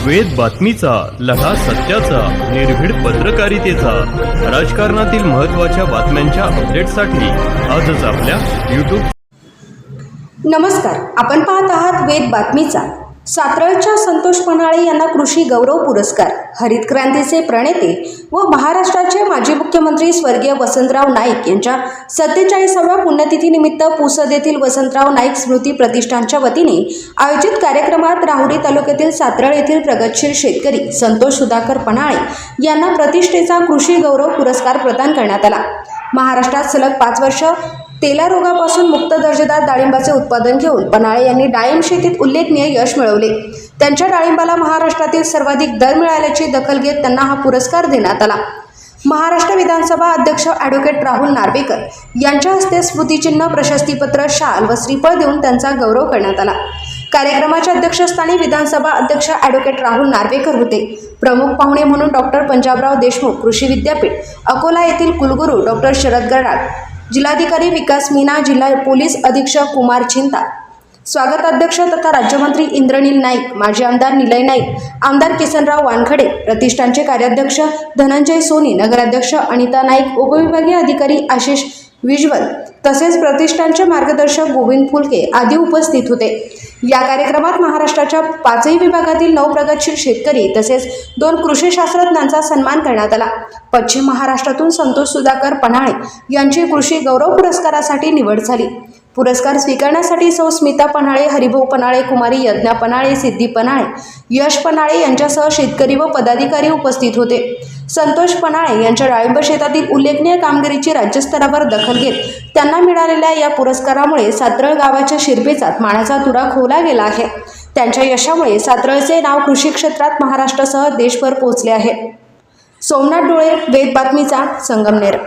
वेद बातमीचा, लढा सत्याचा, निर्भीड पत्रकारितेचा, राजकारणातील महत्त्वाच्या बातम्यांच्या अपडेटसाठी आजच आपल्या YouTube. नमस्कार, आपण पाहत आहात वेद बातमीचा. सातरळच्या संतोष पन्हाळे यांना कृषी गौरव पुरस्कार. हरित क्रांतीचे प्रणेते व महाराष्ट्राचे माजी मुख्यमंत्री स्वर्गीय वसंतराव नाईक यांच्या 47व्या पुण्यतिथीनिमित्त पुसद येथील वसंतराव नाईक स्मृती प्रतिष्ठानच्या वतीने आयोजित कार्यक्रमात राहुरी तालुक्यातील सातरळ येथील प्रगतशील शेतकरी संतोष सुधाकर पन्हाळे यांना प्रतिष्ठेचा कृषी गौरव पुरस्कार प्रदान करण्यात आला. महाराष्ट्रात सलग 5 वर्ष तेला रोगापासून मुक्त दर्जेदार डाळिंबाचे उत्पादन घेऊन पन्हाळे यांनी डाळिंब शेतीत उल्लेखनीय यश मिळवले. त्यांच्या डाळिंबाला महाराष्ट्रातील सर्वाधिक दर मिळाल्याची दखल घेत त्यांना हा पुरस्कार देण्यात आला. महाराष्ट्र विधानसभा अध्यक्ष ॲडव्होकेट राहुल नार्वेकर यांच्या हस्ते स्मृतिचिन्ह, प्रशस्तीपत्र, शाल व श्रीफळ देऊन त्यांचा गौरव करण्यात आला. कार्यक्रमाच्या अध्यक्षस्थानी विधानसभा अध्यक्ष ॲडव्होकेट राहुल नार्वेकर होते. प्रमुख पाहुणे म्हणून डॉक्टर पंजाबराव देशमुख कृषी विद्यापीठ अकोला येथील कुलगुरू डॉक्टर शरद गडाख, जिल्हाधिकारी विकास मीना, जिल्हा पोलीस अधीक्षक कुमार चिंता, स्वागताध्यक्ष तथा राज्यमंत्री इंद्रनील नाईक, माजी आमदार निलय नाईक, आमदार किसनराव वानखडे, प्रतिष्ठानचे कार्याध्यक्ष धनंजय सोनी, नगराध्यक्ष अनिता नाईक, उपविभागीय अधिकारी आशिष विज्वल तसेच प्रतिष्ठानचे मार्गदर्शक गोविंद फुलके आदी उपस्थित होते. या कार्यक्रमात महाराष्ट्राच्या 5ही विभागातील 9 प्रगतशील शेतकरी तसेच 2 कृषी शास्त्रज्ञांचा सन्मान करण्यात आला. पश्चिम महाराष्ट्रातून संतोष सुधाकर पन्हाळे यांची कृषी गौरव पुरस्कारासाठी निवड झाली. पुरस्कार स्वीकारण्यासाठी सौ स्मिता पन्हाळे, हरिभाऊ पन्हाळे, कुमारी यज्ञा पन्हाळे, सिद्धी पन्हाळे, यश पन्हाळे यांच्यासह शेतकरी व पदाधिकारी उपस्थित होते. संतोष पन्हाळे यांच्या डाळिंब शेतातील उल्लेखनीय कामगिरीची राज्यस्तरावर दखल घेत त्यांना मिळालेल्या या पुरस्कारामुळे सातरळ गावाच्या शिरपेचात मानाचा तुरा खोवला गेला आहे. त्यांच्या यशामुळे सातरळचे नाव कृषी क्षेत्रात महाराष्ट्रासह देशभर पोहोचले आहे. सोमनाथ डोळे, वेद बातमीचा, संगमनेर.